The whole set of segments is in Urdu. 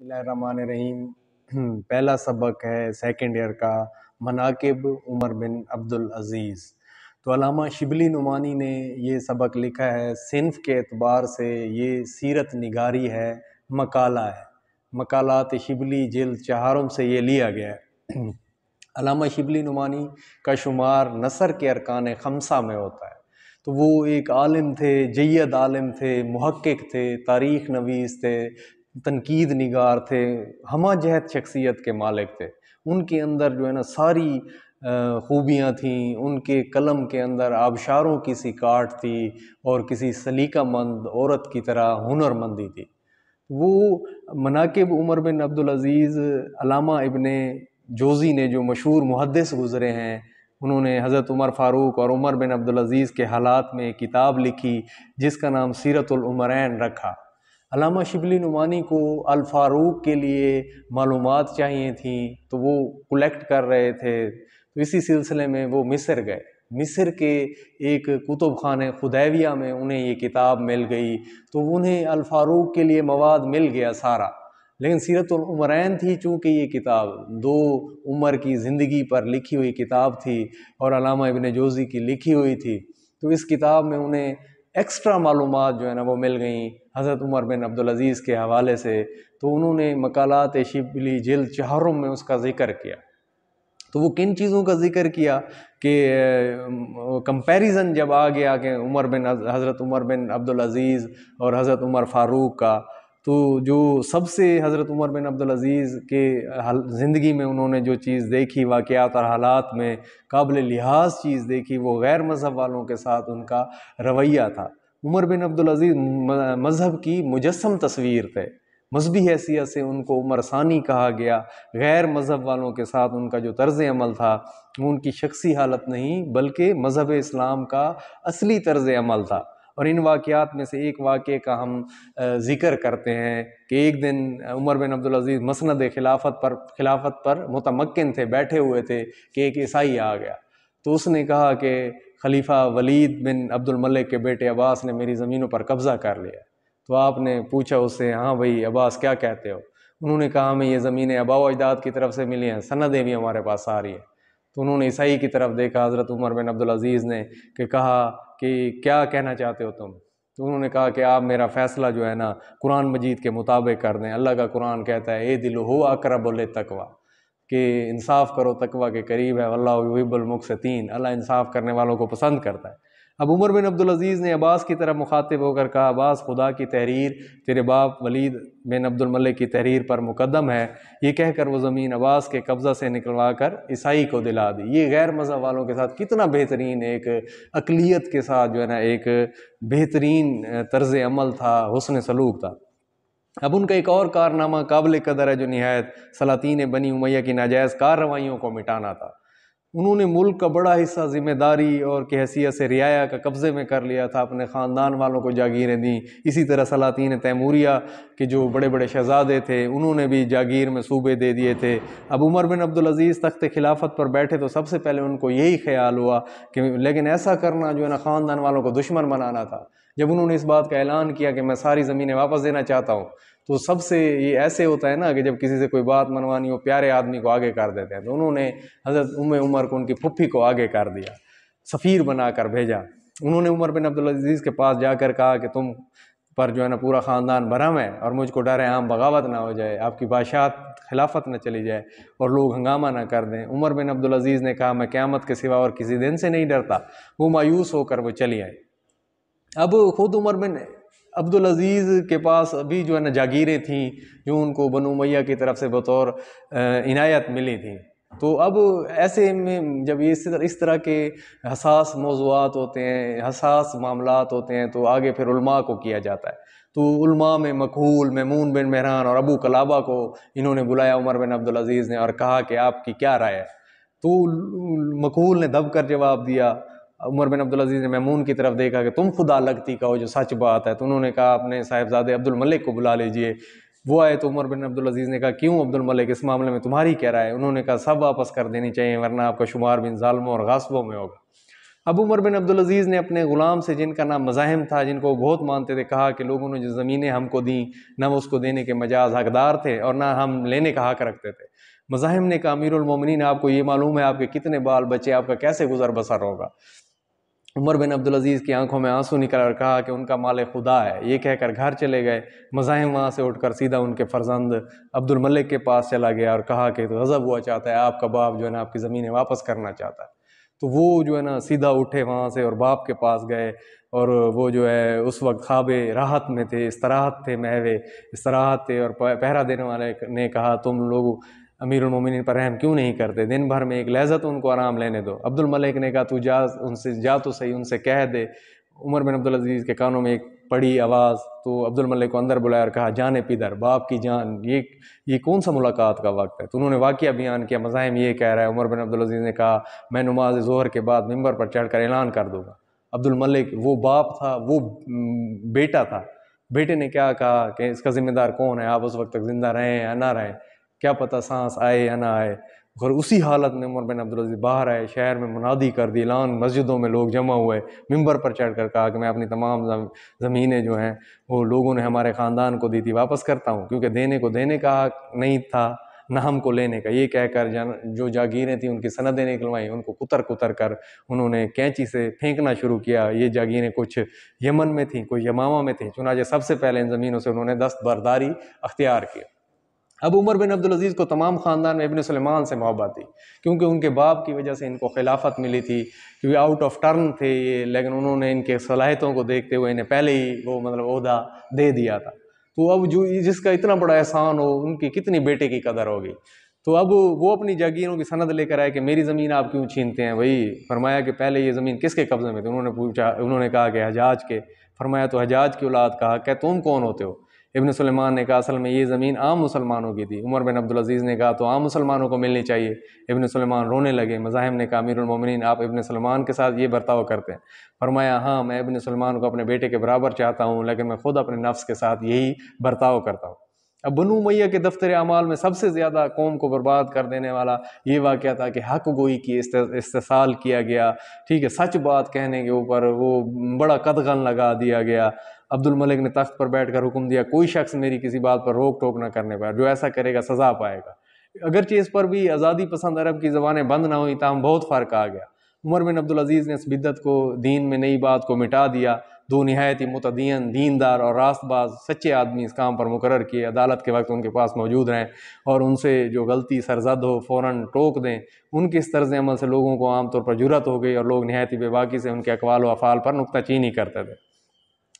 بسم اللہ الرحمن الرحیم۔ پہلا سبق ہے سیکنڈ ایئر کا، مناقب عمر بن عبدالعزیز۔ تو علامہ شبلی نعمانی نے یہ سبق لکھا ہے، صنف کے اعتبار سے یہ سیرت نگاری ہے، مقالہ ہے، مقالات شبلی جلد 4 سے یہ لیا گیا ہے۔ علامہ شبلی نعمانی کا شمار نثر کے ارکان 5 میں ہوتا ہے۔ تو وہ ایک عالم تھے، جید عالم تھے، محقق تھے، تاریخ نویس تھے، تنقید نگار تھے، ہمہ جہت شخصیت کے مالک تھے۔ ان کے اندر جو ہے نا ساری خوبیاں تھیں، ان کے قلم کے اندر آبشاروں کی سی کاٹ تھی اور کسی سلیقہ مند عورت کی طرح ہنر مندی تھی۔ وہ مناقب عمر بن عبدالعزیز، علامہ ابن جوزی نے جو مشہور محدث گزرے ہیں، انہوں نے حضرت عمر فاروق اور عمر بن عبدالعزیز کے حالات میں کتاب لکھی جس کا نام سیرت العمرین رکھا۔ علامہ شبلی نعمانی کو الفاروق کے لیے معلومات چاہیے تھیں تو وہ کلیکٹ کر رہے تھے، تو اسی سلسلے میں وہ مصر گئے۔ مصر کے ایک کتب خانہ خدیویہ میں انہیں یہ کتاب مل گئی، تو انہیں الفاروق کے لیے مواد مل گیا سارا۔ لیکن سیرت العمرین تھی چونکہ یہ کتاب 2 عمر کی زندگی پر لکھی ہوئی کتاب تھی اور علامہ ابن جوزی کی لکھی ہوئی تھی، تو اس کتاب میں انہیں ایکسٹرا معلومات جو ہے نا وہ مل گئیں حضرت عمر بن عبدالعزیز کے حوالے سے۔ تو انہوں نے مقالات شبلی جلد 4 میں اس کا ذکر کیا۔ تو وہ کن چیزوں کا ذکر کیا کہ کمپیریزن جب آ گیا کہ حضرت عمر بن عبدالعزیز اور حضرت عمر فاروق کا، تو جو سب سے حضرت عمر بن عبدالعزیز کے زندگی میں انہوں نے جو چیز دیکھی، واقعات اور حالات میں قابل لحاظ چیز دیکھی، وہ غیر مذہب والوں کے ساتھ ان کا رویہ تھا۔ عمر بن عبدالعزیز مذہب کی مجسم تصویر تھے، مذہبی حیثیت سے ان کو عمر ثانی کہا گیا۔ غیر مذہب والوں کے ساتھ ان کا جو طرز عمل تھا وہ ان کی شخصی حالت نہیں بلکہ مذہب اسلام کا اصلی طرز عمل تھا۔ اور ان واقعات میں سے ایک واقعے کا ہم ذکر کرتے ہیں کہ ایک دن عمر بن عبدالعزیز مسند خلافت پر متمکن تھے، بیٹھے ہوئے تھے کہ ایک عیسائی آ گیا، تو اس نے کہا کہ خلیفہ ولید بن عبد الملک کے بیٹے عباس نے میری زمینوں پر قبضہ کر لیا۔ تو آپ نے پوچھا اس سے، ہاں بھائی عباس کیا کہتے ہو؟ انہوں نے کہا ہمیں یہ زمینیں آباء و اجداد کی طرف سے ملی ہیں، سندیں بھی ہمارے پاس آ رہی ہیں۔ تو انہوں نے عیسائی کی طرف دیکھا حضرت عمر بن عبدالعزیز نے کہ کہا کہ کیا کہنا چاہتے ہو تم؟ تو انہوں نے کہا کہ آپ میرا فیصلہ جو ہے نا قرآن مجید کے مطابق کر دیں۔ اللہ کا قرآن کہتا ہے اعدلوا هو اقرب للتقوی، کہ انصاف کرو، تقوی کے قریب ہے، واللہ یحب المقسطین، اللہ انصاف کرنے والوں کو پسند کرتا ہے۔ اب عمر بن عبدالعزیز نے عباس کی طرف مخاطب ہو کر کہا، عباس خدا کی تحریر تیرے باپ ولید بن عبد الملک کی تحریر پر مقدم ہے۔ یہ کہہ کر وہ زمین عباس کے قبضہ سے نکلوا کر عیسائی کو دلا دی۔ یہ غیر مذہب والوں کے ساتھ کتنا بہترین ایک عقلیت کے ساتھ جو ہے نا ایک بہترین طرز عمل تھا، حسن سلوک تھا۔ اب ان کا ایک اور کارنامہ قابل قدر ہے جو نہایت سلاطین بنی امیہ کی ناجائز کارروائیوں کو مٹانا تھا۔ انہوں نے ملک کا بڑا حصہ ذمہ داری اور کی حیثیت سے رعایا کا قبضے میں کر لیا تھا، اپنے خاندان والوں کو جاگیریں دیں۔ اسی طرح سلاطین تیموریہ کے جو بڑے بڑے شہزادے تھے انہوں نے بھی جاگیر میں صوبے دے دیے تھے۔ اب عمر بن عبدالعزیز تخت خلافت پر بیٹھے تو سب سے پہلے ان کو یہی خیال ہوا کہ لیکن ایسا کرنا جو ہے نا خاندان والوں کو دشمن بنانا تھا۔ جب انہوں نے اس بات کا اعلان کیا کہ میں ساری زمینیں واپس دینا چاہتا ہوں، تو سب سے یہ ایسے ہوتا ہے نا کہ جب کسی سے کوئی بات منوانی ہو پیارے آدمی کو آگے کر دیتے ہیں، تو انہوں نے حضرت عمر کو ان کی پھپھی کو آگے کر دیا، سفیر بنا کر بھیجا۔ انہوں نے عمر بن عبدالعزیز کے پاس جا کر کہا کہ تم پر جو ہے نا پورا خاندان برہم ہے اور مجھ کو ڈر ہے عام بغاوت نہ ہو جائے، آپ کی بادشاہت خلافت نہ چلی جائے اور لوگ ہنگامہ نہ کر دیں۔ عمر بن عبدالعزیز نے کہا میں قیامت کے سوا اور کسی دن سے نہیں ڈرتا۔ وہ مایوس ہو کر وہ چلی آئے۔ اب خود عمر بن عبدالعزیز کے پاس ابھی جو ہے نا جاگیریں تھیں جو ان کو بنو امیہ کی طرف سے بطور عنایت ملی تھیں، تو اب ایسے میں جب یہ اس طرح کے حساس موضوعات ہوتے ہیں، حساس معاملات ہوتے ہیں، تو آگے پھر علماء کو کیا جاتا ہے۔ تو علماء میں مکحول، میمون بن مہران اور ابو قلابہ کو انہوں نے بلایا عمر بن عبدالعزیز نے اور کہا کہ آپ کی کیا رائے ہے؟ تو مکحول نے دب کر جواب دیا۔ عمر بن عبدالعزیز نے میمون کی طرف دیکھا کہ تم خدا لگتی کہو جو سچ بات ہے، تو انہوں نے کہا اپنے صاحبزادے عبد الملک کو بلا لیجئے۔ وہ آئے تو عمر بن عبدالعزیز نے کہا کیوں عبد الملک، اس معاملے میں تمہاری کیا رائے ہے؟ انہوں نے کہا سب واپس کر دینی چاہیے ورنہ آپ کا شمار بھی ظالموں اور غاصبوں میں ہوگا۔ اب عمر بن عبدالعزیز نے اپنے غلام سے، جن کا نام مزاحم تھا، جن کو وہ بہت مانتے تھے، کہا کہ لوگوں نے جو زمینیں ہم کو دیں نہ وہ اس کو دینے کے مجاز حقدار تھے اور نہ ہم لینے کا حق رکھتے تھے۔ مزاحم نے کہا امیر المومنین آپ کو یہ معلوم ہے آپ کے کتنے بال بچے، آپ کا کیسے گزر بسر ہوگا؟ عمر بن عبدالعزیز کی آنکھوں میں آنسو نکل اور کہا کہ ان کا مال خدا ہے، یہ کہہ کر گھر چلے گئے۔ مزاحم وہاں سے اٹھ کر سیدھا ان کے فرزند عبد الملک کے پاس چلا گیا اور کہا کہ غضب ہوا چاہتا ہے، آپ کا باپ جو ہے نا آپ کی زمینیں واپس کرنا چاہتا ہے۔ تو وہ جو ہے نا سیدھا اٹھے وہاں سے اور باپ کے پاس گئے، اور وہ جو ہے اس وقت خواب راحت میں تھے، استراحت تھے، محو استراحت تھے، اور پہرا دینے والے نے کہا تم لوگ امیر المومنین پر رحم کیوں نہیں کرتے، دن بھر میں ایک لحظت ان کو آرام لینے دو۔ عبد الملک نے کہا تو جا ان سے، جا تو صحیح، ان سے کہہ دے۔ عمر بن عبدالعزیز کے کانوں میں ایک پڑی آواز، تو عبد الملک کو اندر بلایا اور کہا جانے پیدر، باپ کی جان، یہ کون سا ملاقات کا وقت ہے؟ تو انہوں نے واقعہ بیان کیا، مزاحم یہ کہہ رہا ہے۔ عمر بن عبدالعزیز نے کہا میں نماز ظہر کے بعد ممبر پر چڑھ کر اعلان کر دوں گا۔ عبد الملک وہ باپ تھا، وہ بیٹا تھا، بیٹے نے کیا کہا کہ اس کا ذمہ دار کون ہے، آپ اس وقت تک زندہ رہیں یا نہ رہیں، کیا پتہ سانس آئے یا نہ آئے۔ اور اسی حالت میں عمر بن عبدالعزیز باہر آئے، شہر میں منادی کر دی، اعلان، مسجدوں میں لوگ جمع ہوئے، ممبر پر چڑھ کر کہا کہ میں اپنی تمام زمینیں جو ہیں وہ لوگوں نے ہمارے خاندان کو دی تھی واپس کرتا ہوں، کیونکہ دینے کو دینے کا حق نہیں تھا نہ ہم کو لینے کا۔ یہ کہہ کر جو جاگیریں تھیں ان کی سندیں نکلوائیں، ان کو کتر کتر کر انہوں نے کینچی سے پھینکنا شروع کیا۔ یہ جاگیریں کچھ یمن میں تھیں، کچھ یمامہ میں تھیں، چنانچہ سب سے پہلے ان زمینوں سے انہوں نے دستبرداری اختیار کی۔ اب عمر بن عبدالعزیز کو تمام خاندان میں ابن سلیمان سے محبت تھی، کیونکہ ان کے باپ کی وجہ سے ان کو خلافت ملی تھی، کیونکہ آؤٹ آف ٹرن تھے یہ، لیکن انہوں نے ان کے صلاحیتوں کو دیکھتے ہوئے انہیں پہلے ہی وہ عہدہ دے دیا تھا۔ تو اب جو جس کا اتنا بڑا احسان ہو، ان کی کتنی بیٹے کی قدر ہوگی۔ تو اب وہ اپنی جاگیروں کی سند لے کر آئے کہ میری زمین آپ کیوں چھینتے ہیں؟ وہی فرمایا کہ پہلے یہ زمین کس کے قبضے میں تھی؟ انہوں نے کہا کہ حجاج کے۔ فرمایا تو حجاج کی اولاد کہا کہ تم کون ہوتے ہو؟ ابن سلیمان نے کہا اصل میں یہ زمین عام مسلمانوں کی تھی۔ عمر بن عبدالعزیز نے کہا تو عام مسلمانوں کو ملنی چاہیے۔ ابن سلیمان رونے لگے۔ مزاحم نے کہا امیر المومنین آپ ابن سلیمان کے ساتھ یہ برتاؤ کرتے ہیں؟ فرمایا ہاں، میں ابن سلیمان کو اپنے بیٹے کے برابر چاہتا ہوں، لیکن میں خود اپنے نفس کے ساتھ یہی برتاؤ کرتا ہوں۔ اب بنو امیہ کے دفتر اعمال میں سب سے زیادہ قوم کو برباد کر دینے والا یہ واقعہ تھا کہ حق گوئی کی استحصال کیا گیا، ٹھیک ہے، سچ بات کہنے کے اوپر وہ بڑا قدغن لگا دیا گیا۔ عبد الملک نے تخت پر بیٹھ کر حکم دیا کوئی شخص میری کسی بات پر روک ٹوک نہ کرنے پر، جو ایسا کرے گا سزا پائے گا۔ اگرچہ اس پر بھی آزادی پسند عرب کی زبانیں بند نہ ہوئیں، تاہم بہت فرق آ گیا۔ عمر بن عبدالعزیز نے اس بدعت کو، دین میں نئی بات کو مٹا دیا۔ دو نہایت ہی متدین، دیندار اور راست باز سچے آدمی اس کام پر مقرر کیے، عدالت کے وقت ان کے پاس موجود رہیں اور ان سے جو غلطی سرزد ہو فوراً ٹوک دیں۔ ان کے اس طرز عمل سے لوگوں کو عام طور پر جرأت ہو گئی اور لوگ نہایت ہی بے باکی سے ان کے اقوال و افعال پر نکتہ چینی کرتے تھے۔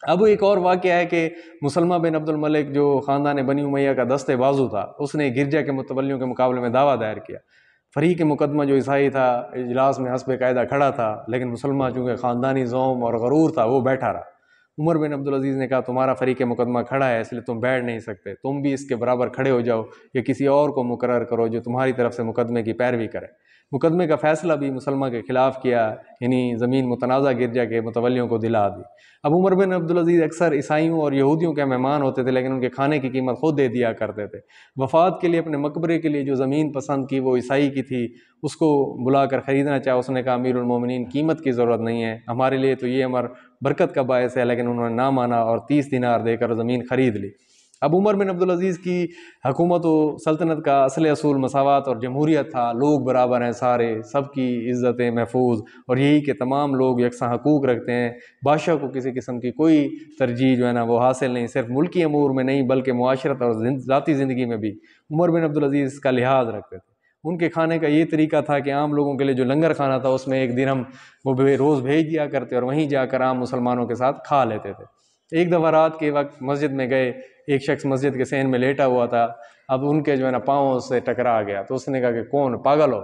اب ایک اور واقعہ ہے کہ مسلمہ بن عبد الملک جو خاندان بنی امیہ کا دست بازو تھا، اس نے گرجا کے متولیوں کے مقابلے میں دعویٰ دائر کیا۔ فریق مقدمہ جو عیسائی تھا اجلاس میں حسب قاعدہ کھڑا تھا، لیکن مسلمہ چونکہ خاندانی ذوم اور غرور تھا وہ بیٹھا رہا۔ عمر بن عبدالعزیز نے کہا تمہارا فریق مقدمہ کھڑا ہے اس لیے تم بیٹھ نہیں سکتے، تم بھی اس کے برابر کھڑے ہو جاؤ یا کسی اور کو مقرر کرو جو تمہاری طرف سے مقدمے کی پیروی کرے۔ مقدمے کا فیصلہ بھی مسلمہ کے خلاف کیا، یعنی زمین متنازع گرجا کے متولیوں کو دلا دی۔ اب عمر بن عبدالعزیز اکثر عیسائیوں اور یہودیوں کے مہمان ہوتے تھے، لیکن ان کے کھانے کی قیمت خود دے دیا کرتے تھے۔ وفات کے لیے اپنے مقبرے کے لیے جو زمین پسند کی وہ عیسائی کی تھی، اس کو بلا کر خریدنا چاہا۔ اس نے کہا امیر المومنین قیمت کی ضرورت نہیں ہے، ہمارے لیے تو یہ امر برکت کا باعث ہے، لیکن انہوں نے نہ مانا اور 30 دینار دے کر زمین خرید لی۔ اب عمر بن عبدالعزیز کی حکومت و سلطنت کا اصل اصول مساوات اور جمہوریت تھا، لوگ برابر ہیں، سارے سب کی عزتیں محفوظ، اور یہی کہ تمام لوگ یکساں حقوق رکھتے ہیں۔ بادشاہ کو کسی قسم کی کوئی ترجیح جو ہے نا وہ حاصل نہیں، صرف ملکی امور میں نہیں بلکہ معاشرت اور ذاتی زندگی میں بھی عمر بن عبدالعزیز کا لحاظ رکھتے تھے۔ ان کے کھانے کا یہ طریقہ تھا کہ عام لوگوں کے لیے جو لنگر کھانا تھا اس میں 1 درہم وہ روز بھیج دیا کرتے اور وہیں جا کر عام مسلمانوں کے ساتھ کھا لیتے تھے۔ ایک دفعہ رات کے وقت مسجد میں گئے، ایک شخص مسجد کے صحن میں لیٹا ہوا تھا، اب ان کے جو ہے نا پاؤں سے ٹکرا گیا، تو اس نے کہا کہ کون، پاگل ہو؟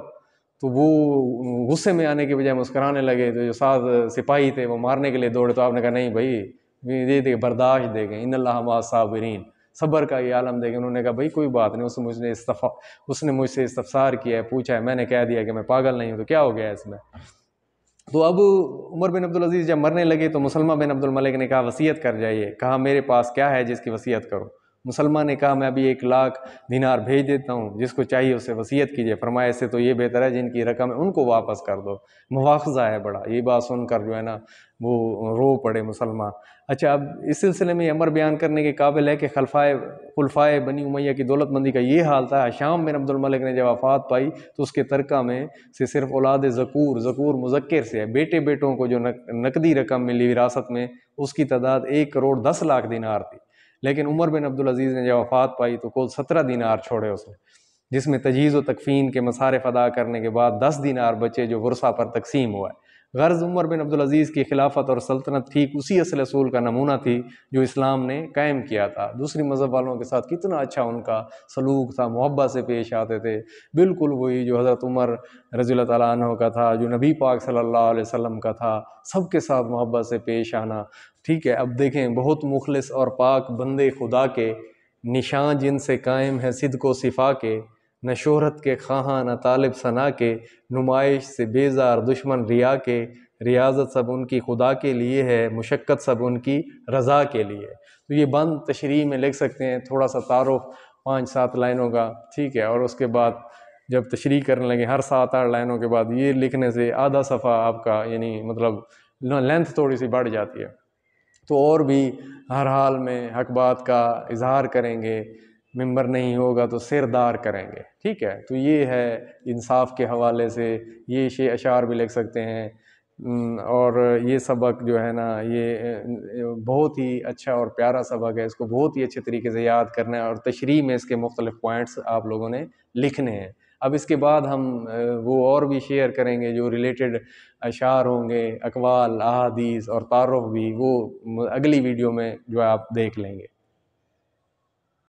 تو وہ غصے میں آنے کے بجائے مسکرانے لگے، تو جو ساتھ سپاہی تھے وہ مارنے کے لیے دوڑے، تو آپ نے کہا نہیں بھائی دے برداشت دے گئے، ان اللہ مع الصابرین، صبر کا یہ عالم دے گئے۔ انہوں نے کہا بھائی کوئی بات نہیں، اس نے مجھ سے استفسار کیا ہے، پوچھا ہے، میں نے کہہ دیا کہ میں پاگل نہیں ہوں، تو کیا ہو گیا اس میں؟ تو اب عمر بن عبدالعزیز جب مرنے لگے تو مسلمہ بن عبد الملک نے کہا وصیت کر جائیے۔ کہا میرے پاس کیا ہے جس کی وصیت کرو؟ مسلمان نے کہا میں ابھی 1,00,000 دینار بھیج دیتا ہوں، جس کو چاہیے اسے وصیت کیجیے۔ فرمایا اس سے تو یہ بہتر ہے جن کی رقم ہے ان کو واپس کر دو، مواخذہ ہے بڑا۔ یہ بات سن کر جو ہے نا وہ رو پڑے مسلمان۔ اچھا، اب اس سلسلے میں یہ امر بیان کرنے کے قابل ہے کہ خلفائے بنی امیہ کی دولت مندی کا یہ حال تھا۔ ہشام بن عبد الملک نے جب وفات پائی تو اس کے ترکہ میں سے صرف اولاد ذکور مذکر سے ہے، بیٹوں کو جو نقدی رقم ملی وراثت میں، اس کی تعداد 1,10,00,000 دینار تھی۔ لیکن عمر بن عبدالعزیز نے جب وفات پائی تو کل 17 دینار چھوڑے اس نے، جس میں تجہیز و تکفین کے مصارف ادا کرنے کے بعد 10 دینار بچے جو ورثہ پر تقسیم ہوا ہے۔ غرض عمر بن عبدالعزیز کی خلافت اور سلطنت ٹھیک اسی اصل اصول کا نمونہ تھی جو اسلام نے قائم کیا تھا۔ دوسری مذہب والوں کے ساتھ کتنا اچھا ان کا سلوک تھا، محبت سے پیش آتے تھے، بالکل وہی جو حضرت عمر رضی اللہ تعالیٰ عنہ کا تھا، جو نبی پاک صلی اللہ علیہ وسلم کا تھا، سب کے ساتھ محبت سے پیش آنا۔ ٹھیک ہے، اب دیکھیں بہت مخلص اور پاک بندے خدا کے، نشان جن سے قائم ہے صدق و صفا کے، نہ شہرت کے خواہاں نہ طالب ثنا کے، نمائش سے بیزار دشمن ریا کے، ریاضت سب ان کی خدا کے لیے ہے، مشقت سب ان کی رضا کے لیے۔ تو یہ بند تشریح میں لکھ سکتے ہیں، تھوڑا سا تعارف 5-7 لائنوں کا، ٹھیک ہے، اور اس کے بعد جب تشریح کرنے لگے ہر 7-8 لائنوں کے بعد یہ لکھنے سے آدھا صفحہ آپ کا یعنی مطلب لینتھ تھوڑی سی بڑھ جاتی ہے۔ تو اور بھی ہر حال میں حق بات کا اظہار کریں گے، ممبر نہیں ہوگا تو سردار کریں گے، ٹھیک ہے۔ تو یہ ہے انصاف کے حوالے سے، یہ اشعار بھی لکھ سکتے ہیں، اور یہ سبق جو ہے نا یہ بہت ہی اچھا اور پیارا سبق ہے، اس کو بہت ہی اچھے طریقے سے یاد کرنا ہے، اور تشریح میں اس کے مختلف پوائنٹس آپ لوگوں نے لکھنے ہیں۔ اب اس کے بعد ہم وہ اور بھی شیئر کریں گے جو ریلیٹڈ اشعار ہوں گے، اقوال، احادیث اور تعارف بھی، وہ اگلی ویڈیو میں جو آپ دیکھ لیں گے۔